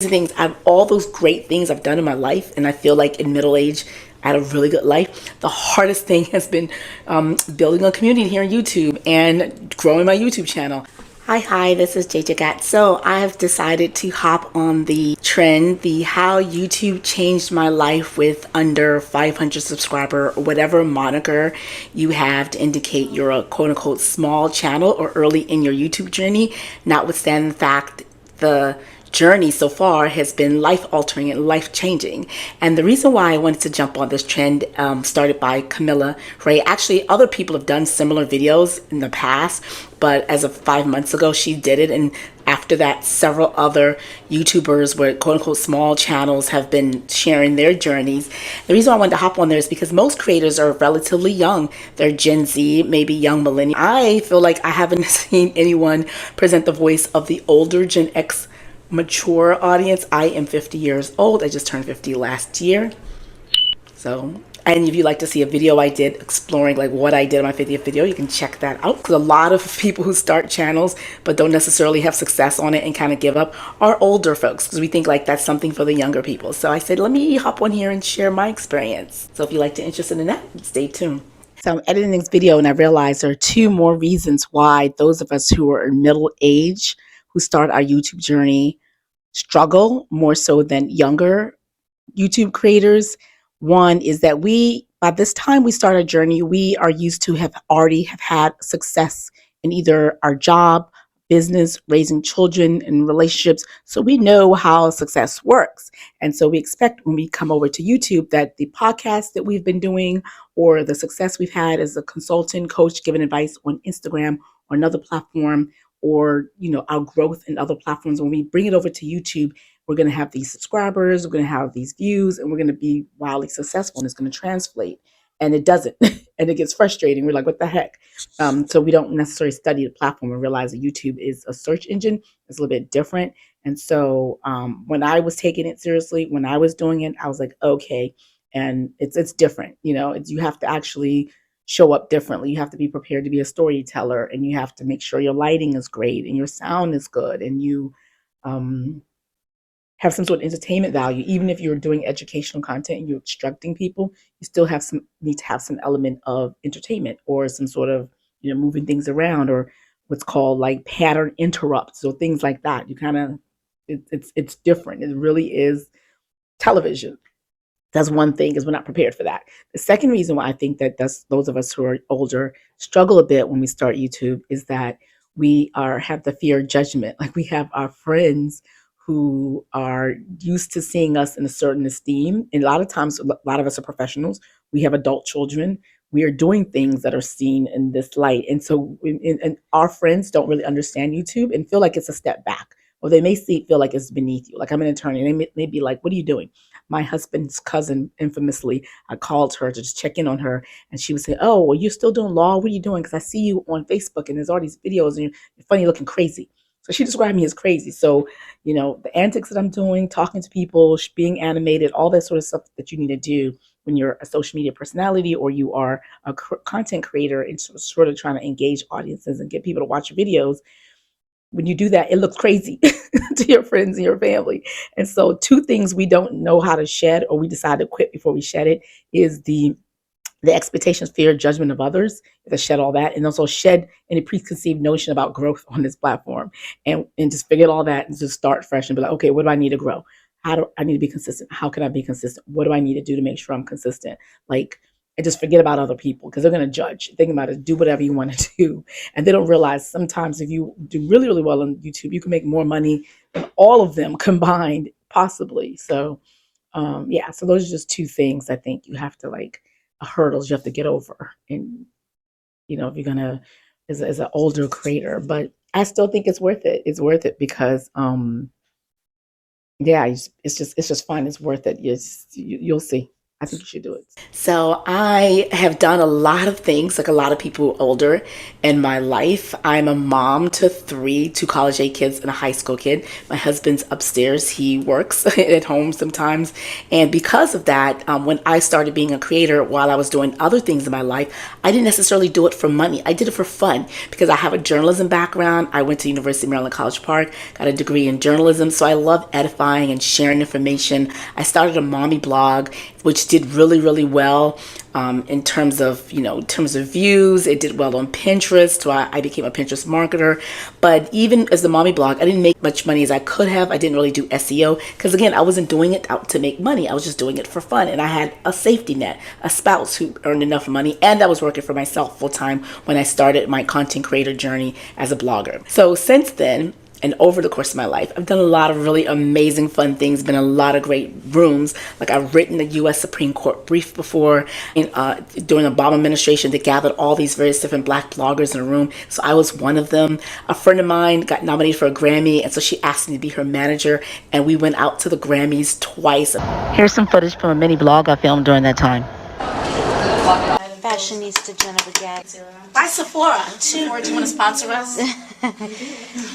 things, I have all those great things I've done in my life, and I feel like in middle age I had a really good life. The hardest thing has been building a community here on YouTube and growing my YouTube channel. Hi, this is JJ Gat. So I have decided to hop on the trend, the how YouTube changed my life with under 500 subscriber, or whatever moniker you have to indicate you're a quote unquote small channel or early in your YouTube journey, notwithstanding the fact the journey so far has been life altering and life changing. And the reason why I wanted to jump on this trend started by Camilla Ray. Actually, other people have done similar videos in the past, but as of 5 months ago, she did it. And after that, several other YouTubers with quote unquote small channels have been sharing their journeys. The reason I wanted to hop on there is because most creators are relatively young. They're Gen Z, maybe young millennial. I feel like I haven't seen anyone present the voice of the older Gen X mature audience. I am 50 years old. I just turned 50 last year. So, and if you'd like to see a video I did exploring like what I did in my 50th video, you can check that out. Because a lot of people who start channels but don't necessarily have success on it and kind of give up are older folks, because we think like that's something for the younger people. So I said, let me hop on here and share my experience. So if you'd like to interested in that, stay tuned. So I'm editing this video and I realized there are two more reasons why those of us who are in middle age who start our YouTube journey struggle more so than younger YouTube creators. One is that by this time we start our journey, we are used to have had success in either our job, business, raising children, and relationships. So we know how success works. And so we expect when we come over to YouTube that the podcast that we've been doing or the success we've had as a consultant, coach, giving advice on Instagram or another platform, or our growth in other platforms, when we bring it over to YouTube, we're going to have these subscribers, we're going to have these views, and we're going to be wildly successful, and it's going to translate. And it doesn't. And it gets frustrating. We're like, what the heck? So we don't necessarily study the platform and realize that YouTube is a search engine. It's a little bit different. And so when I was taking it seriously, when I was doing it, I was like, okay. And it's different. You have to actually show up differently. You have to be prepared to be a storyteller, and you have to make sure your lighting is great and your sound is good, and you um, have some sort of entertainment value. Even if you're doing educational content and you're instructing people, you still need to have some element of entertainment or some sort of moving things around, or what's called like pattern interrupts or things like that. You kind of it's different. It really is television. That's one thing, is we're not prepared for that. The second reason why I think that those of us who are older struggle a bit when we start YouTube is that we have the fear of judgment. Like, we have our friends who are used to seeing us in a certain esteem. And a lot of times, a lot of us are professionals. We have adult children. We are doing things that are seen in this light. And so and our friends don't really understand YouTube and feel like it's a step back. Or they may feel like it's beneath you. Like, I'm an attorney. And they may be like, what are you doing? My husband's cousin, infamously, I called her to just check in on her, and she would say, "Oh, well, you're still doing law? What are you doing? Because I see you on Facebook, and there's all these videos, and you're funny looking crazy." So she described me as crazy. So, the antics that I'm doing, talking to people, being animated, all that sort of stuff that you need to do when you're a social media personality or you are a content creator and sort of trying to engage audiences and get people to watch your videos. When you do that, it looks crazy to your friends and your family. And so, two things we don't know how to shed, or we decide to quit before we shed it, is the expectations, fear, judgment of others. To shed all that, and also shed any preconceived notion about growth on this platform, and just forget all that and just start fresh and be like, okay, what do I need to grow? How do I need to be consistent? How can I be consistent? What do I need to do to make sure I'm consistent? Like, and just forget about other people, because they're going to judge. Think about it. Do whatever you want to do. And they don't realize sometimes if you do really, really well on YouTube, you can make more money than all of them combined, possibly. So, yeah, so those are just two things I think you have to like, hurdles you have to get over. And, if you're going to, as an older creator, but I still think it's worth it. It's worth it because, yeah, it's just fun. It's worth it. You'll see. I think you should do it. So I have done a lot of things, like a lot of people older in my life. I'm a mom to two college age kids and a high school kid. My husband's upstairs. He works at home sometimes. And because of that, when I started being a creator while I was doing other things in my life, I didn't necessarily do it for money. I did it for fun because I have a journalism background. I went to University of Maryland College Park, got a degree in journalism. So I love edifying and sharing information. I started a mommy blog, which did really, really well in terms of, views. It did well on Pinterest, so I became a Pinterest marketer. But even as the mommy blog, I didn't make much money as I could have. I didn't really do SEO because, again, I wasn't doing it out to make money. I was just doing it for fun. And I had a safety net, a spouse who earned enough money, and I was working for myself full time when I started my content creator journey as a blogger. So since then, and over the course of my life, I've done a lot of really amazing, fun things, been in a lot of great rooms. Like I've written the U.S. Supreme Court brief before during the Obama administration that gathered all these various different Black bloggers in a room. So I was one of them. A friend of mine got nominated for a Grammy, and so she asked me to be her manager, and we went out to the Grammys twice. Here's some footage from a mini blog I filmed during that time. Fashionista Jennifer Gads. By Sephora, too. Sephora, do you want to sponsor us?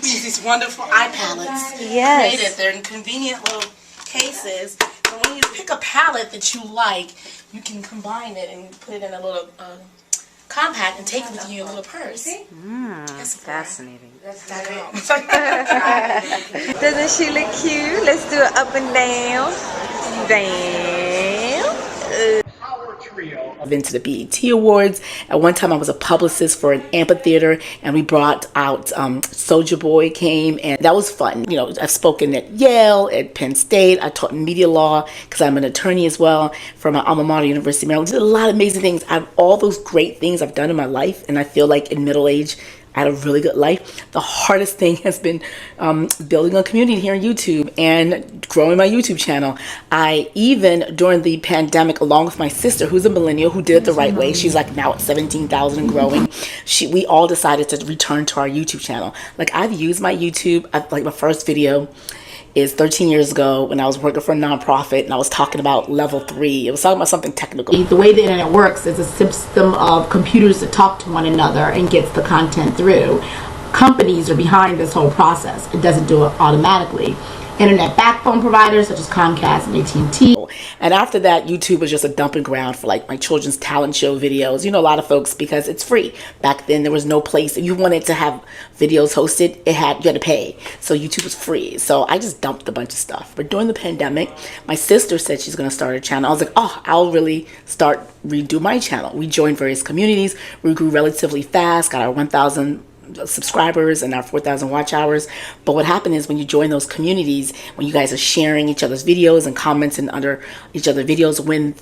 These wonderful eye palettes. Yes. Created. They're in convenient little cases. So when you pick a palette that you like, you can combine it and put it in a little compact and take it with you in a little purse. Fascinating. Doesn't Doesn't she look cute? Let's do it up and down. Down. I've been to the BET Awards. At one time I was a publicist for an amphitheater, and we brought out Soulja Boy came, and that was fun. I've spoken at Yale, at Penn State. I taught media law because I'm an attorney as well for my alma mater, University of Maryland. Did a lot of amazing things. I have all those great things I've done in my life, and I feel like in middle age I had a really good life. The hardest thing has been building a community here on YouTube and growing my YouTube channel. I even, during the pandemic, along with my sister, who's a millennial, who did it the right way, she's like now at 17,000 and growing, we all decided to return to our YouTube channel. Like I've used my YouTube, my first video is 13 years ago when I was working for a nonprofit and I was talking about level 3. It was talking about something technical. The way the internet works is a system of computers that talk to one another and gets the content through. Companies are behind this whole process. It doesn't do it automatically. Internet backbone providers such as Comcast and AT&T. And after that, YouTube was just a dumping ground for like my children's talent show videos. A lot of folks, because it's free. Back then, there was no place. If you wanted to have videos hosted, you had to pay. So YouTube was free. So I just dumped a bunch of stuff. But during the pandemic, my sister said she's going to start a channel. I was like, I'll really redo my channel. We joined various communities. We grew relatively fast, got our 1,000 subscribers and our 4,000 watch hours. But what happened is when you join those communities, when you guys are sharing each other's videos and commenting under each other's videos, when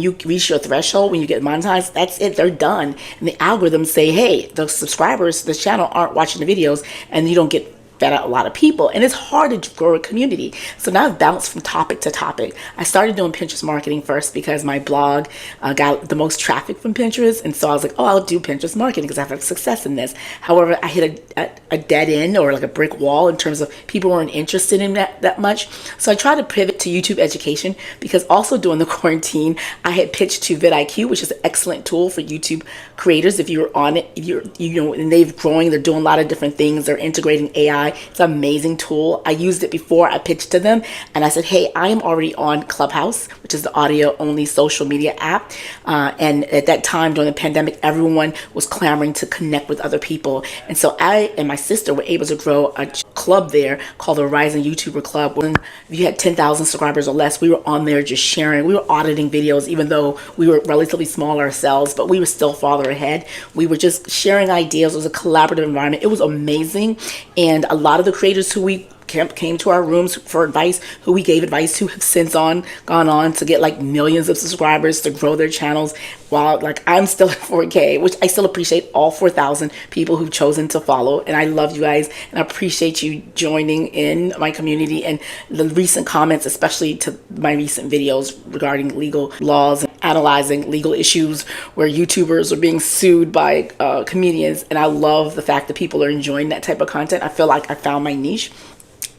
you reach your threshold, when you get monetized, that's it, they're done. And the algorithms say, hey, the subscribers to this channel aren't watching the videos, and you don't get fed out a lot of people, and it's hard to grow a community. So now I've bounced from topic to topic. I started doing Pinterest marketing first because my blog got the most traffic from Pinterest, and so I was like, I'll do Pinterest marketing because I've had success in this. However, I hit a dead end, or like a brick wall, in terms of people weren't interested in that much. So I tried to pivot to YouTube education, because also during the quarantine, I had pitched to vidIQ, which is an excellent tool for YouTube creators. If you're on it, and they're growing, they're doing a lot of different things. They're integrating AI. It's an amazing tool. I used it before I pitched to them, and I said, hey, I am already on Clubhouse, which is the audio only social media app. And at that time during the pandemic, everyone was clamoring to connect with other people. And so I and my sister were able to grow a club there called the Rising YouTuber Club. When if you had 10,000 subscribers or less, we were on there just sharing. We were auditing videos, even though we were relatively small ourselves, but we were still farther ahead. We were just sharing ideas. It was a collaborative environment. It was amazing. And a lot of the creators who we came to our rooms for advice, who we gave advice to, have since gone on to get like millions of subscribers, to grow their channels, while like I'm still at 4K, which I still appreciate all 4,000 people who've chosen to follow. And I love you guys, and I appreciate you joining in my community, and the recent comments, especially to my recent videos regarding legal laws and analyzing legal issues where YouTubers are being sued by comedians. And I love the fact that people are enjoying that type of content. I feel like I found my niche.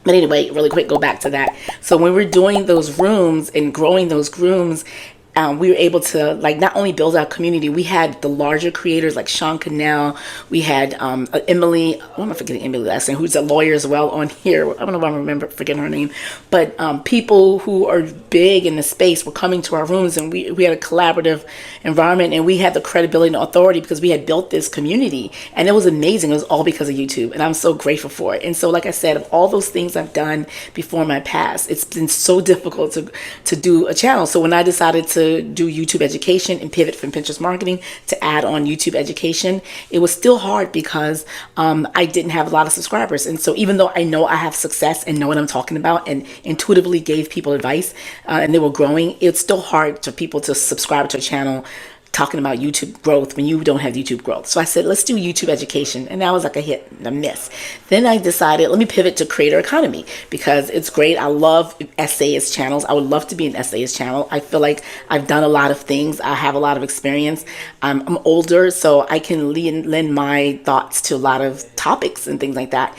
But anyway, really quick, go back to that. So when we're doing those rooms and growing those rooms, we were able to like not only build our community, we had the larger creators like Sean Cannell, we had Emily, oh, I'm forgetting Emily last name, who's a lawyer as well on here. I don't know if I remember forgetting her name, but people who are big in the space were coming to our rooms, and we had a collaborative environment, and we had the credibility and authority because we had built this community, and it was amazing. It was all because of YouTube, and I'm so grateful for it. And so, like I said, of all those things I've done before in my past, it's been so difficult to do a channel. So when I decided to do YouTube education and pivot from Pinterest marketing to add on YouTube education, it was still hard because I didn't have a lot of subscribers. And so even though I know I have success and know what I'm talking about and intuitively gave people advice and they were growing, it's still hard for people to subscribe to a channel talking about YouTube growth when you don't have YouTube growth. So I said, let's do YouTube education. And that was like a hit and a miss. Then I decided, let me pivot to creator economy because it's great. I love essayist channels. I would love to be an essayist channel. I feel like I've done a lot of things. I have a lot of experience. I'm older, so I can lend my thoughts to a lot of topics and things like that.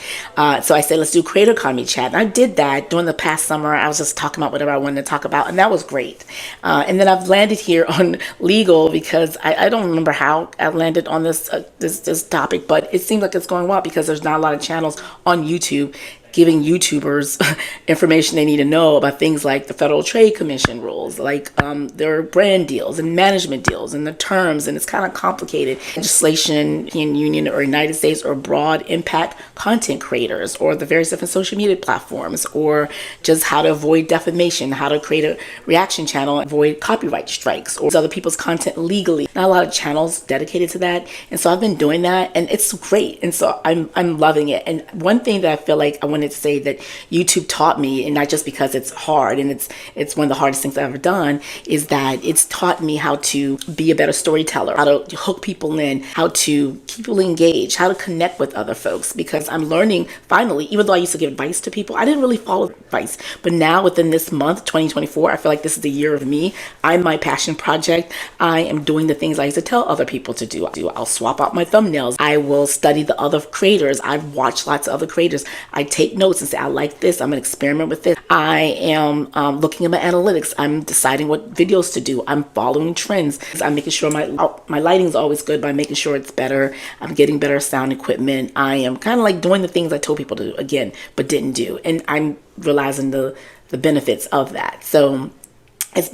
So I said, let's do creator economy chat. And I did that during the past summer. I was just talking about whatever I wanted to talk about, and that was great. And then I've landed here on legal because I don't remember how I landed on this topic, but it seems like it's going well because there's not a lot of channels on YouTube giving YouTubers information they need to know about things like the Federal Trade Commission rules, like their brand deals and management deals and the terms, and it's kind of complicated. Legislation in Union or United States or broad impact content creators or the various different social media platforms, or just how to avoid defamation, how to create a reaction channel, avoid copyright strikes or other people's content legally. Not a lot of channels dedicated to that, and so I've been doing that, and it's great, and so I'm loving it. And one thing that I feel like I wanted to say that YouTube taught me, and not just because it's hard and it's one of the hardest things I've ever done, is that it's taught me how to be a better storyteller, how to hook people in, how to keep people engaged, how to connect with other folks, because I'm learning finally, even though I used to give advice to people, I didn't really follow advice, but now within this month 2024, I feel like this is the year of me. I'm my passion project. I am doing the things I used to tell other people to do. I'll swap out my thumbnails. I will study the other creators. I've watched lots of other creators. I take notes and say, I like this, I'm gonna experiment with this. I am looking at my analytics. I'm deciding what videos to do. I'm following trends. I'm making sure my lighting is always good by making sure it's better. I'm getting better sound equipment. I am kind of like doing the things I told people to do again, but didn't do. And I'm realizing the benefits of that. So it's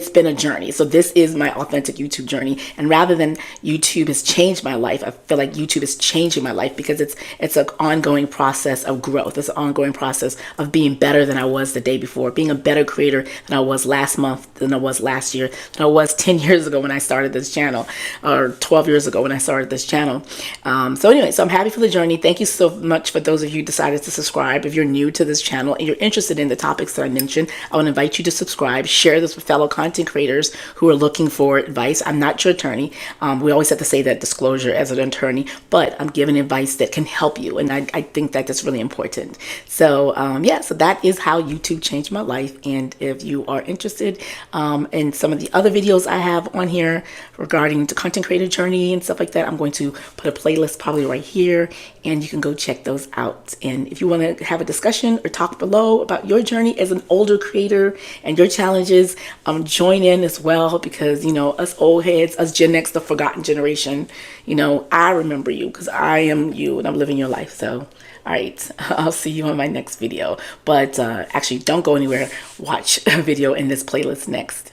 been a journey. So this is my authentic YouTube journey, and rather than YouTube has changed my life, I feel like YouTube is changing my life because it's an ongoing process of growth. It's an ongoing process of being better than I was the day before, being a better creator than I was last month, than I was last year, than I was 10 years ago when I started this channel, or 12 years ago when I started this channel. So anyway, so I'm happy for the journey. Thank you so much for those of you who decided to subscribe. If you're new to this channel and you're interested in the topics that I mentioned, I want to invite you to subscribe. Share this with fellow content creators who are looking for advice. I'm not your attorney. We always have to say that disclosure as an attorney, but I'm giving advice that can help you, and I think that that's really important. So yeah, so that is how YouTube changed my life. And if you are interested in some of the other videos I have on here regarding the content creator journey and stuff like that, I'm going to put a playlist probably right here, and you can go check those out. And if you want to have a discussion or talk below about your journey as an older creator and your challenges, join in as well, because, you know, us old heads, us Gen X, the forgotten generation, you know, I remember you because I am you and I'm living your life. So, all right, I'll see you on my next video. But actually, don't go anywhere. Watch a video in this playlist next.